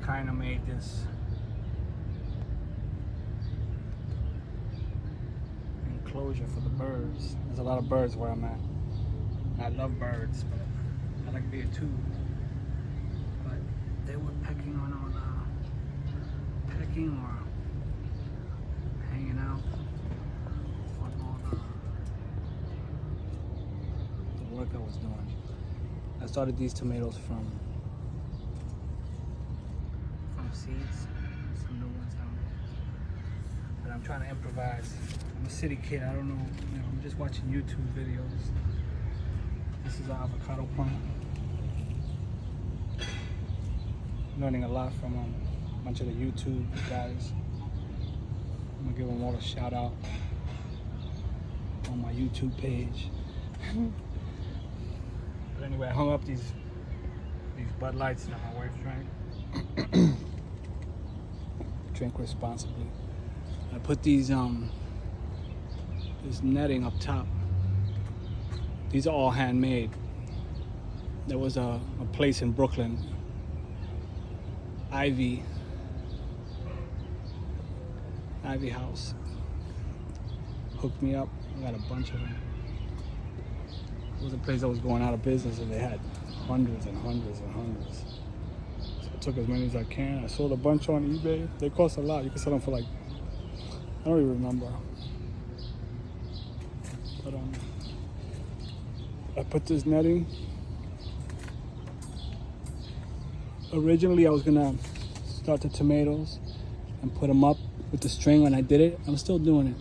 kind of made this enclosure for the birds. There's a lot of birds where I'm at. I love birds, but I like beer too. But they were pecking on all pecking or hanging out on all the work I was doing. I started these tomatoes from seeds, some new ones out there. But I'm trying to improvise. I'm a city kid. I don't know. I'm just watching YouTube videos. This is an avocado plant. Learning a lot from a bunch of the YouTube guys. I'm gonna give them all a shout out on my YouTube page. But anyway, I hung up these Bud Lights that my wife drank. Drink responsibly. I put these this netting up top. These are all handmade. There was a place in Brooklyn, Ivy House, hooked me up. I got a bunch of them. It was a place that was going out of business and they had hundreds and hundreds and hundreds. So I took as many as I can. I sold a bunch on eBay. They cost a lot. You can sell them for like, I don't even remember. But I put this netting. Originally I was gonna start the tomatoes and put them up with the string when I did it. I'm still doing it,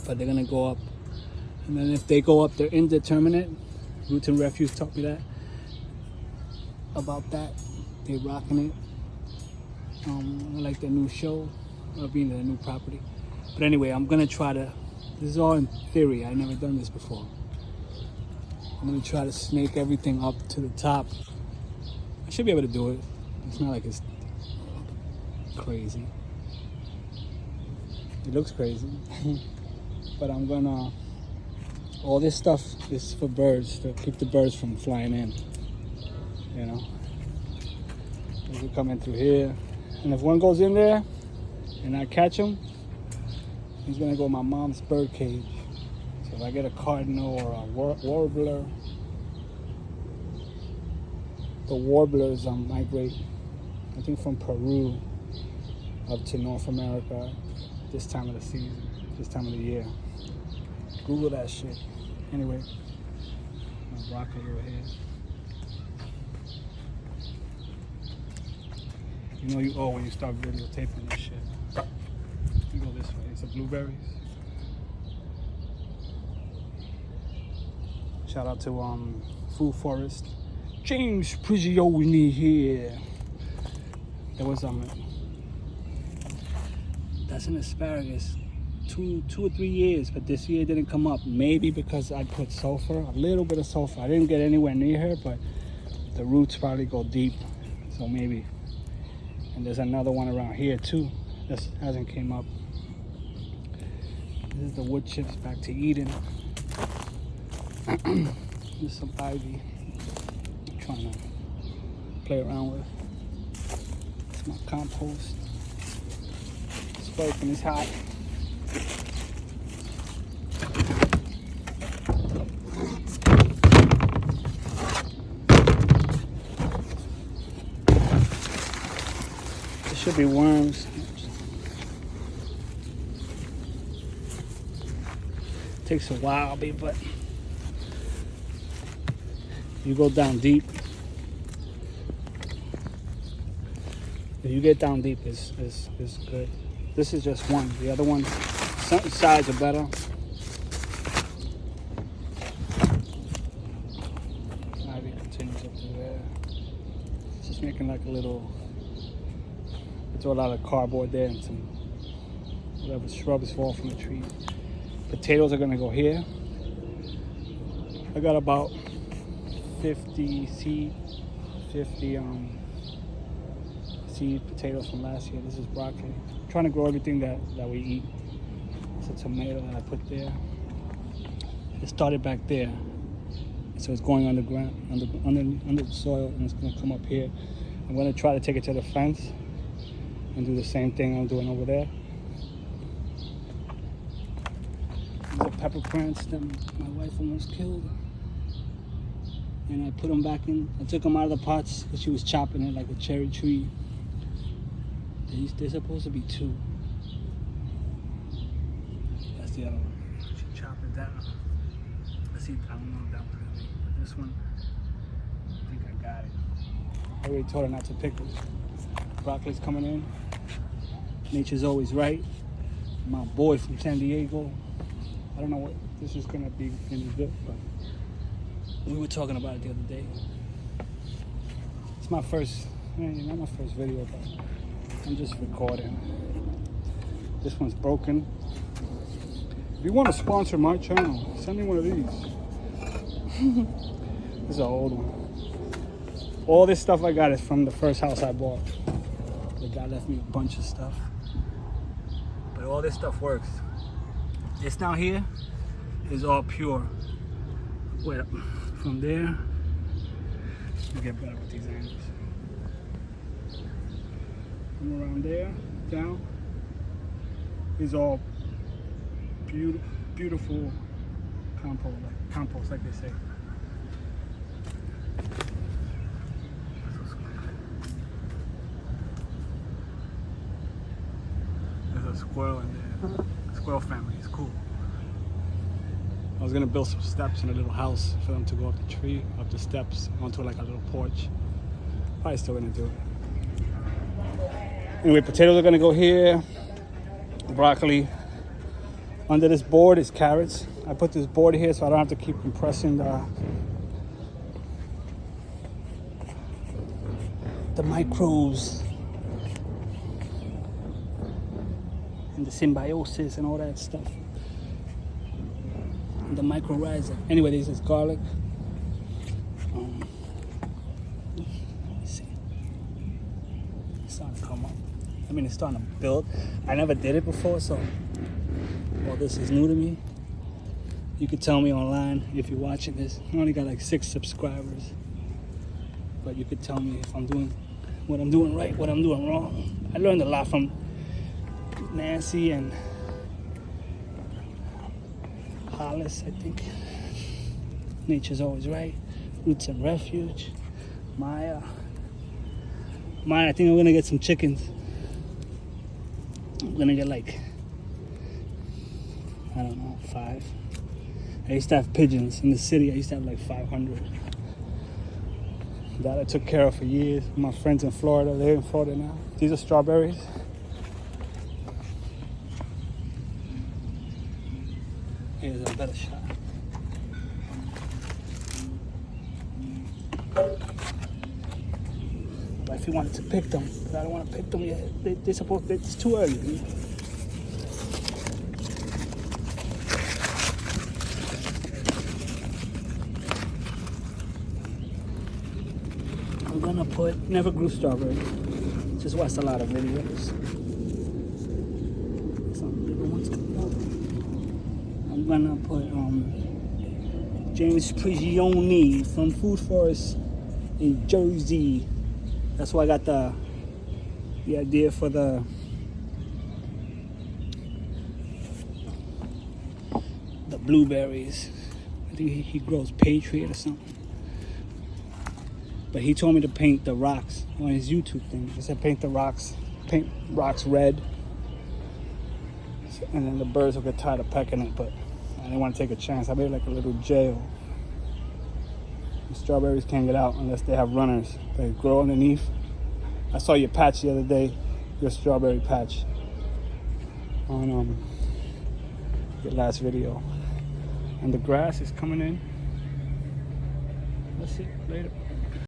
but they're gonna go up. And then if they go up, they're indeterminate. Roots and Refuse taught me that, about that. They rocking it. I like their new show, being their new property. But anyway, I'm gonna try to, this is all in theory, I've never done this before. I'm gonna try to snake everything up to the top. I should be able to do it. It's not like it's crazy. It looks crazy. But I'm gonna, all this stuff is for birds, to keep the birds from flying in, you know. They can come in through here. And if one goes in there and I catch him, he's gonna go in my mom's bird cage. So if I get a cardinal or a warbler, the warblers migrate, I think from Peru up to North America this time of the season, this time of the year. Google that shit. Anyway, my broccoli over here. You know you owe when you start videotaping this shit. You go this way. It's the blueberries. Shout out to Food Forest. James Prigioni here. There was that's an asparagus. Two or 3 years, but this year it didn't come up. Maybe because I put sulfur, a little bit of sulfur. I didn't get anywhere near her, but the roots probably go deep, so maybe. And there's another one around here too. This hasn't came up. This is the wood chips back to Eden. There's some ivy I'm trying to play around with. It's my compost. It's working, it's hot. There should be worms. Takes a while, but you go down deep. If you get down deep, it's good. This is just one. The other one, some sides are better. Ivy continues up to there. It's just making like a little. I throw a lot of cardboard there and some whatever shrubs fall from the tree. Potatoes are gonna go here. I got about 50 seed potatoes from last year. This is broccoli. I'm trying to grow everything that we eat. It's a tomato that I put there. It started back there, so it's going underground, under the soil, and it's gonna come up here. I'm gonna try to take it to the fence and do the same thing I'm doing over there. These are pepper plants that my wife almost killed. And I put them back in. I took them out of the pots because she was chopping it like a cherry tree. They're supposed to be 2. That's the other one. She chopped it down. Let's see, I don't know if that one's gonna be, but this one, I think I got it. I already told her not to pick it. Broccoli's coming in. Nature's always right. My boy from San Diego. I don't know what this is gonna be any good, but we were talking about it the other day. It's my first, not my first video, but I'm just recording. This one's broken. If you want to sponsor my channel, send me one of these. This is an old one. All this stuff I got is from the first house I bought. The guy left me a bunch of stuff. But all this stuff works. This down here is all pure. Wait, from there, you get better with these angles. From around there, down, is all beautiful compost, like they say. There's a squirrel in there. Squirrel family, it's cool. I was gonna build some steps in a little house for them to go up the tree, up the steps, onto like a little porch. Probably still gonna do it. Anyway, potatoes are gonna go here. Broccoli. Under this board is carrots. I put this board here so I don't have to keep compressing the microbes and the symbiosis and all that stuff. The mycorrhiza. Anyway, this is garlic. Let's see. It's starting to come up. I mean, it's starting to build. I never did it before, so all this is new to me. You could tell me online if you're watching this. I only got like 6 subscribers, but you could tell me if I'm doing what I'm doing right, what I'm doing wrong. I learned a lot from Nancy and Hollis, I think. Nature's always right. Roots and Refuge. Maya, I think I'm gonna get some chickens. I'm gonna get like, I don't know, 5. I used to have pigeons in the city. I used to have like 500. That I took care of for years. My friends in Florida, they're in Florida now. These are strawberries. Here's a better shot. But if you wanted to pick them, but I don't want to pick them yet. They're supposed to, it's too early. I'm gonna put, never grew strawberries. Just watched a lot of videos. Some little ones come out. I'm gonna put James Prigioni from Food Forest in Jersey. That's why I got the idea for the blueberries. I think he grows Patriot or something. But he told me to paint the rocks on his YouTube thing. He said paint rocks red. And then the birds will get tired of pecking it, but I didn't want to take a chance. I made like a little jail. The strawberries can't get out unless they have runners. They grow underneath. I saw your patch the other day, your strawberry patch, on your last video. And the grass is coming in. Let's see later.